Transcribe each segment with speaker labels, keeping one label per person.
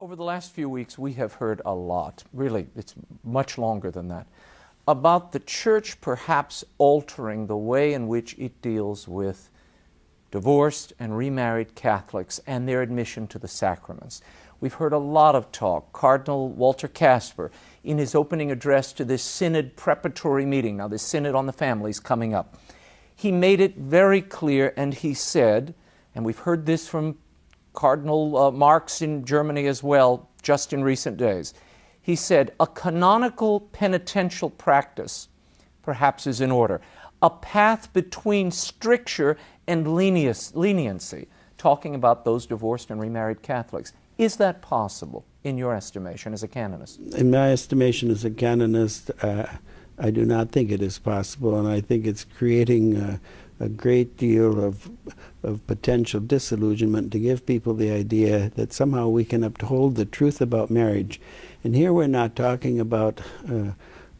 Speaker 1: Over the last few weeks, we have heard a lot, really, it's much longer than that, about the church perhaps altering the way in which it deals with divorced and remarried Catholics and their admission to the sacraments. We've heard a lot of talk. Cardinal Walter Casper, in his opening address to this synod preparatory meeting, now this synod on the family is coming up, he made it very clear, and he said, and we've heard this from Cardinal Marx in Germany as well, just in recent days. He said, a canonical penitential practice perhaps is in order. A path between stricture and leniency, talking about those divorced and remarried Catholics. Is that possible, in your estimation, as a canonist?
Speaker 2: In my estimation as a canonist, I do not think it is possible, and I think it's creating a great deal of potential disillusionment to give people the idea that somehow we can uphold the truth about marriage. And here we're not talking about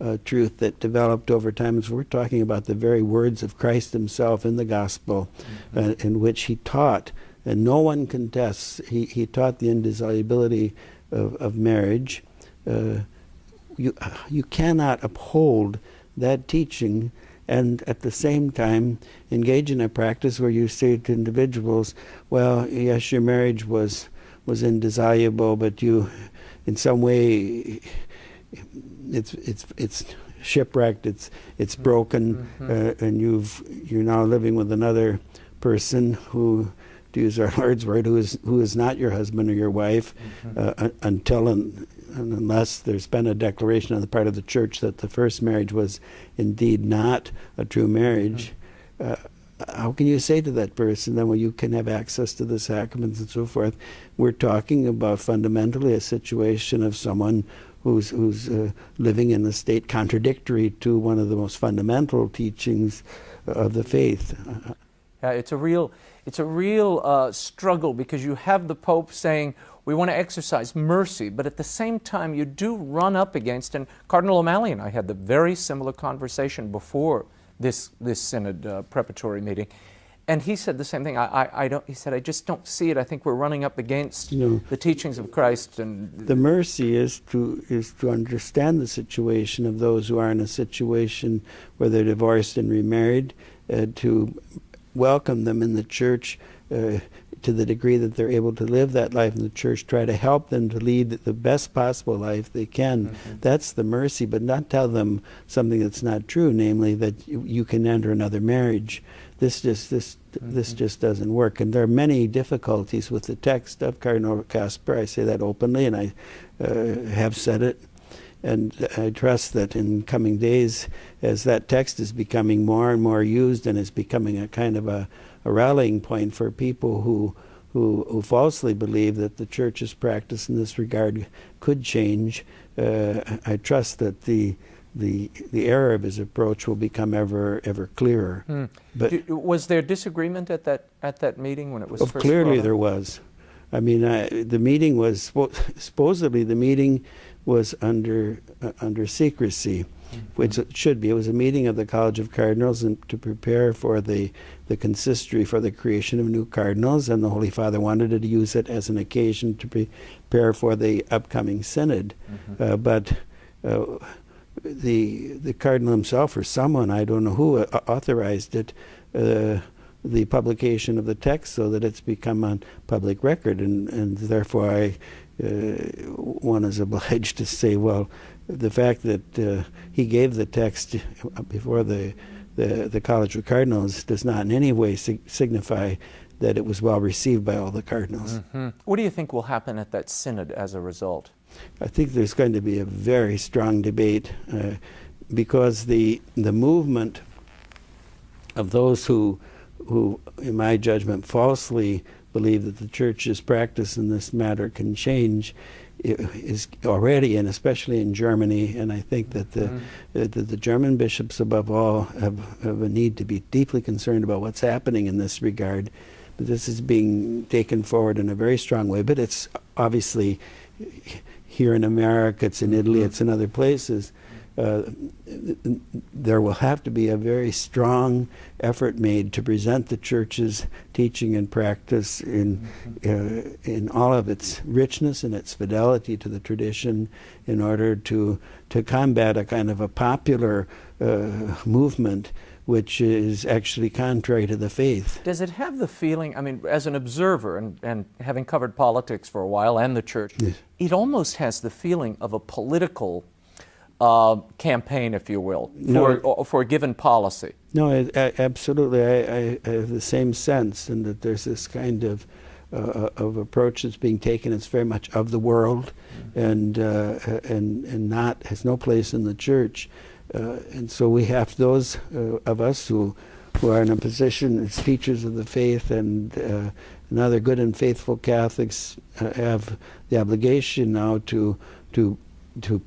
Speaker 2: a truth that developed over time. We're talking about the very words of Christ himself in the gospel, in which he taught, and no one contests, he taught the indissolubility of marriage. You cannot uphold that teaching and at the same time engage in a practice where you say to individuals, well, yes, your marriage was indissoluble, but you, in some way, it's shipwrecked, it's broken, and you're now living with another person who, to use our Lord's word, who is not your husband or your wife, until and unless there's been a declaration on the part of the church that the first marriage was indeed not a true marriage. How can you say to that person then, well, you can have access to the sacraments and so forth? We're talking about fundamentally a situation of someone who's living in a state contradictory to one of the most fundamental teachings of the faith.
Speaker 1: Yeah, it's a real struggle, because you have the Pope saying we want to exercise mercy, but at the same time you do run up against, and Cardinal O'Malley and I had the very similar conversation before this synod preparatory meeting, and he said the same thing. He said, I just don't see it. I think we're running up against the teachings of Christ. And
Speaker 2: the mercy is to understand the situation of those who are in a situation where they're divorced and remarried, to welcome them in the church to the degree that they're able to live that life in the church, try to help them to lead the best possible life they can. That's the mercy, but not tell them something that's not true, namely that you can enter another marriage. This just doesn't work. And there are many difficulties with the text of Cardinal Casper. I say that openly, and I have said it. And I trust that in coming days, as that text is becoming more and more used and is becoming a kind of a rallying point for people who falsely believe that the church's practice in this regard could change, I trust that the error of his approach will become ever clearer. But
Speaker 1: was there disagreement at that meeting when it was first
Speaker 2: clearly there was. I mean, the meeting was supposedly the meeting was under secrecy, which it should be. It was a meeting of the College of Cardinals and to prepare for the consistory for the creation of new cardinals, and the Holy Father wanted to use it as an occasion to prepare for the upcoming synod. But the cardinal himself, or someone, I don't know who, authorized it, the publication of the text, so that it's become on public record, and therefore one is obliged to say, well, the fact that he gave the text before the College of Cardinals does not in any way signify that it was well received by all the cardinals.
Speaker 1: What do you think will happen at that synod as a result?
Speaker 2: I think there's going to be a very strong debate, because the movement of those who, in my judgment, falsely believe that the church's practice in this matter can change is already, and especially in Germany, and I think that the German bishops above all have a need to be deeply concerned about what's happening in this regard. But this is being taken forward in a very strong way, but it's obviously here in America, it's in Italy, it's in other places. there will have to be a very strong effort made to present the Church's teaching and practice in all of its richness and its fidelity to the tradition, in order to combat a kind of a popular movement which is actually contrary to the faith.
Speaker 1: Does it have the feeling, I mean, as an observer and having covered politics for a while and the Church, yes, it almost has the feeling of a political campaign, if you will, for a given policy?
Speaker 2: No, absolutely. I have the same sense, in that there's this kind of approach that's being taken. It's very much of the world, and not has no place in the Church. And so we have those of us who are in a position as teachers of the faith, and other good and faithful Catholics have the obligation now to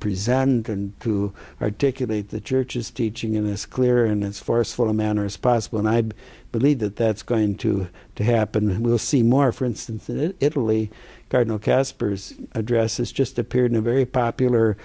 Speaker 2: present and to articulate the Church's teaching in as clear and as forceful a manner as possible. And I believe that that's going to happen. We'll see more. For instance, in Italy, Cardinal Casper's address has just appeared in a very popular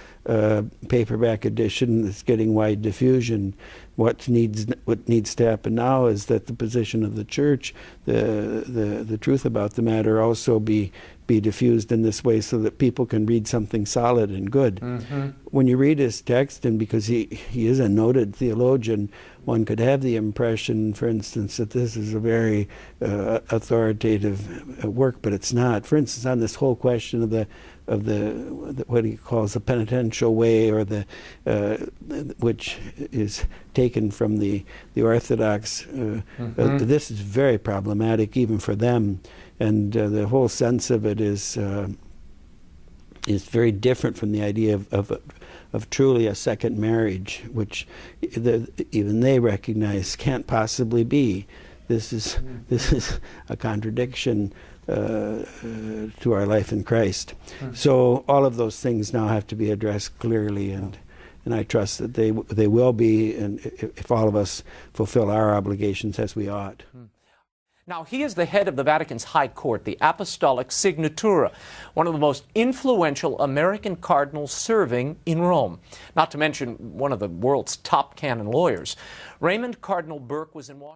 Speaker 2: paperback edition that's getting wide diffusion. What needs to happen now is that the position of the Church, the truth about the matter, also be diffused in this way, so that people can read something solid and good. Mm-hmm. When you read his text, and because he is a noted theologian, one could have the impression, for instance, that this is a very authoritative work, but it's not. For instance, on this whole question of the what he calls the penitential way, or which is taken from the Orthodox, this is very problematic even for them, and the whole sense of it is very different from the idea of truly a second marriage, which even they recognize can't possibly be. This is a contradiction to our life in Christ. So all of those things now have to be addressed clearly, and I trust that they will be, and if all of us fulfill our obligations as we ought.
Speaker 1: Now, he is the head of the Vatican's High Court, the Apostolic Signatura, one of the most influential American cardinals serving in Rome, not to mention one of the world's top canon lawyers. Raymond Cardinal Burke was in Washington.